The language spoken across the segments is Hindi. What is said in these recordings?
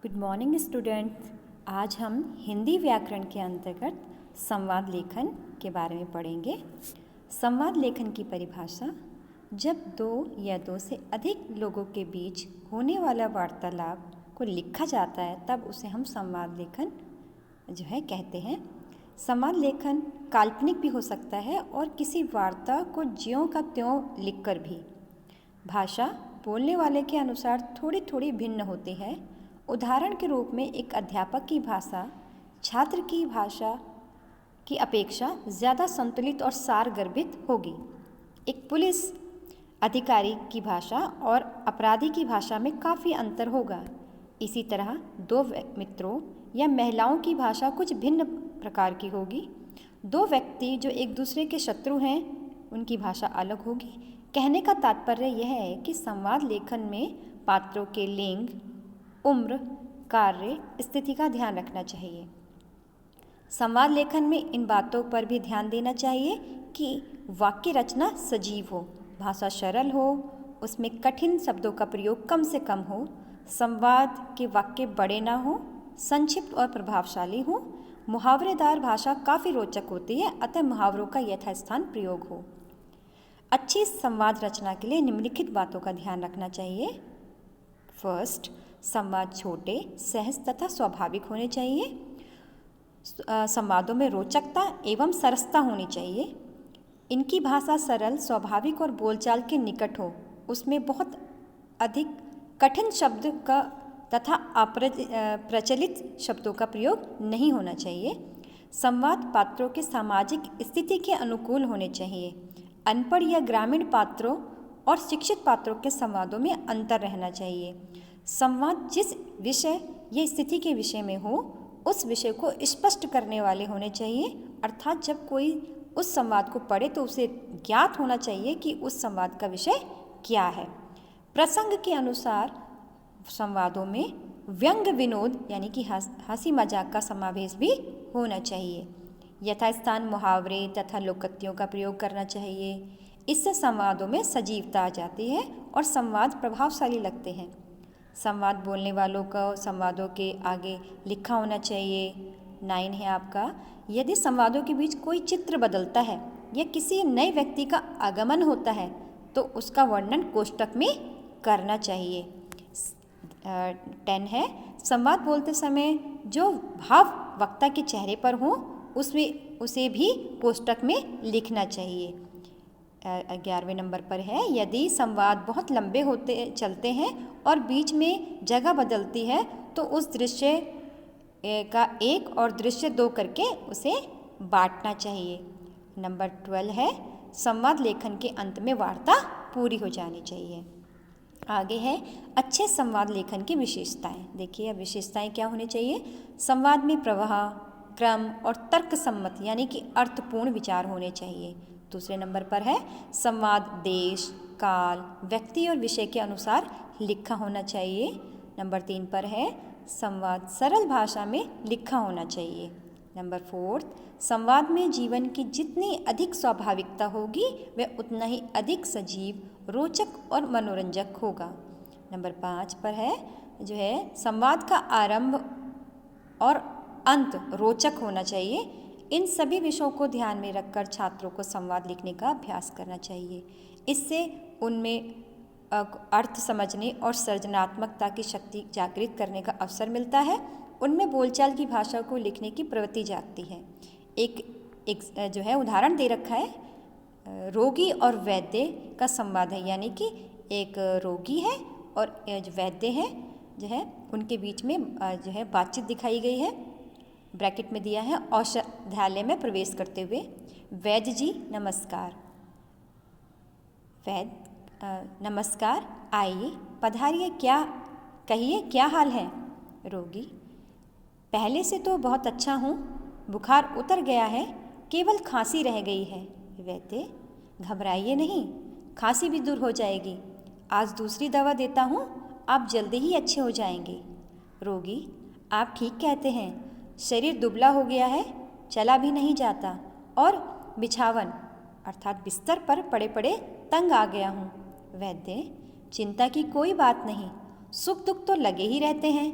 Good morning students. आज हम हिंदी व्याकरण के अंतर्गत संवाद लेखन के बारे में पढ़ेंगे। संवाद लेखन की परिभाषा: जब दो या दो से अधिक लोगों के बीच होने वाला वार्तालाप को लिखा जाता है तब उसे हम संवाद लेखन कहते हैं। संवाद लेखन काल्पनिक भी हो सकता है और किसी वार्ता को ज्यों का त्यों लिखकर भी। भाषा बोलने वाले के अनुसार थोड़ी थोड़ी भिन्न होती है। उदाहरण के रूप में एक अध्यापक की भाषा छात्र की भाषा की अपेक्षा ज़्यादा संतुलित और सारगर्भित होगी। एक पुलिस अधिकारी की भाषा और अपराधी की भाषा में काफ़ी अंतर होगा। इसी तरह दो मित्रों या महिलाओं की भाषा कुछ भिन्न प्रकार की होगी। दो व्यक्ति जो एक दूसरे के शत्रु हैं उनकी भाषा अलग होगी। कहने का तात्पर्य यह है कि संवाद लेखन में पात्रों के लिंग, उम्र, कार्य, स्थिति का ध्यान रखना चाहिए। संवाद लेखन में इन बातों पर भी ध्यान देना चाहिए कि वाक्य रचना सजीव हो, भाषा सरल हो, उसमें कठिन शब्दों का प्रयोग कम से कम हो, संवाद के वाक्य बड़े ना हो, संक्षिप्त और प्रभावशाली हो। मुहावरेदार भाषा काफ़ी रोचक होती है, अतः मुहावरों का यथास्थान प्रयोग हो। अच्छी संवाद रचना के लिए निम्नलिखित बातों का ध्यान रखना चाहिए। फर्स्ट, संवाद छोटे, सहज तथा स्वाभाविक होने चाहिए। संवादों में रोचकता एवं सरसता होनी चाहिए। इनकी भाषा सरल, स्वाभाविक और बोलचाल के निकट हो। उसमें बहुत अधिक कठिन शब्द का तथा प्रचलित शब्दों का प्रयोग नहीं होना चाहिए। संवाद पात्रों के सामाजिक स्थिति के अनुकूल होने चाहिए। अनपढ़ या ग्रामीण पात्रों और शिक्षित पात्रों के संवादों में अंतर रहना चाहिए। संवाद जिस विषय या स्थिति के विषय में हो उस विषय को स्पष्ट करने वाले होने चाहिए, अर्थात जब कोई उस संवाद को पढ़े तो उसे ज्ञात होना चाहिए कि उस संवाद का विषय क्या है। प्रसंग के अनुसार संवादों में व्यंग विनोद यानी कि हंसी मजाक का समावेश भी होना चाहिए। यथास्थान मुहावरे तथा लोकोक्तियों का प्रयोग करना चाहिए। इससे संवादों में सजीवता आ जाती है और संवाद प्रभावशाली लगते हैं। संवाद बोलने वालों को संवादों के आगे लिखा होना चाहिए। 9 है आपका, यदि संवादों के बीच कोई चित्र बदलता है या किसी नए व्यक्ति का आगमन होता है तो उसका वर्णन कोष्ठक में करना चाहिए। 10 है, संवाद बोलते समय जो भाव वक्ता के चेहरे पर हो उसे भी कोष्ठक में लिखना चाहिए। 11वें नंबर पर है, यदि संवाद बहुत लंबे चलते हैं और बीच में जगह बदलती है तो उस दृश्य का 1 और दृश्य 2 करके उसे बांटना चाहिए। नंबर 12 है, संवाद लेखन के अंत में वार्ता पूरी हो जानी चाहिए। आगे है अच्छे संवाद लेखन की विशेषताएं। देखिए अब विशेषताएं क्या होनी चाहिए। संवाद में प्रवाह, क्रम और तर्क सम्मत यानी कि अर्थपूर्ण विचार होने चाहिए। दूसरे नंबर पर है संवाद देश, काल, व्यक्ति और विषय के अनुसार लिखा होना चाहिए। नंबर 3 पर है संवाद सरल भाषा में लिखा होना चाहिए। नंबर 4, संवाद में जीवन की जितनी अधिक स्वाभाविकता होगी वह उतना ही अधिक सजीव, रोचक और मनोरंजक होगा। नंबर 5 पर है संवाद का आरंभ और अंत रोचक होना चाहिए। इन सभी विषयों को ध्यान में रखकर छात्रों को संवाद लिखने का अभ्यास करना चाहिए। इससे उनमें अर्थ समझने और सृजनात्मकता की शक्ति जागृत करने का अवसर मिलता है। उनमें बोलचाल की भाषा को लिखने की प्रवृत्ति जागती है। एक उदाहरण दे रखा है, रोगी और वैद्य का संवाद है, यानी कि एक रोगी है और जो वैद्य है उनके बीच में बातचीत दिखाई गई है। ब्रैकेट में दिया है औषधालय में प्रवेश करते हुए, वैद्य जी नमस्कार। नमस्कार, आइए पधारिए, कहिए क्या हाल है। रोगी, पहले से तो बहुत अच्छा हूँ, बुखार उतर गया है, केवल खांसी रह गई है। वैद्य, घबराइए नहीं, खांसी भी दूर हो जाएगी, आज दूसरी दवा देता हूँ, आप जल्दी ही अच्छे हो जाएंगे। रोगी, आप ठीक कहते हैं, शरीर दुबला हो गया है, चला भी नहीं जाता और बिछावन अर्थात बिस्तर पर पड़े पड़े तंग आ गया हूँ। वैद्य, चिंता की कोई बात नहीं, सुख दुख तो लगे ही रहते हैं,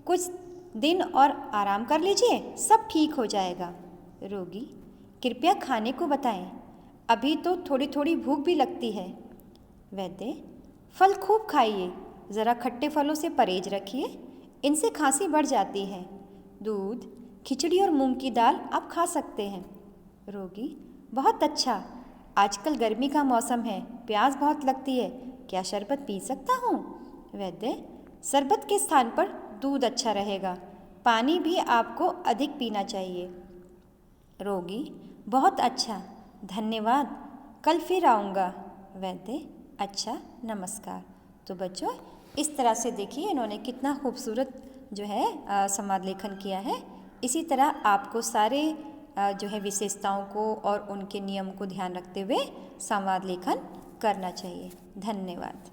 कुछ दिन और आराम कर लीजिए, सब ठीक हो जाएगा। रोगी, कृपया खाने को बताएं, अभी तो थोड़ी थोड़ी भूख भी लगती है। वैद्य, फल खूब खाइए, ज़रा खट्टे फलों से परहेज रखिए, इनसे खांसी बढ़ जाती है। दूध, खिचड़ी और मूंग की दाल आप खा सकते हैं। रोगी, बहुत अच्छा, आजकल गर्मी का मौसम है, प्यास बहुत लगती है, क्या शरबत पी सकता हूँ? वैद्य, शरबत के स्थान पर दूध अच्छा रहेगा, पानी भी आपको अधिक पीना चाहिए। रोगी, बहुत अच्छा, धन्यवाद, कल फिर आऊँगा। वैद्य, अच्छा, नमस्कार। तो बच्चों, इस तरह से देखिए इन्होंने कितना खूबसूरत जो है संवाद लेखन किया है। इसी तरह आपको सारे जो है विशेषताओं को और उनके नियम को ध्यान रखते हुए संवाद लेखन करना चाहिए। धन्यवाद।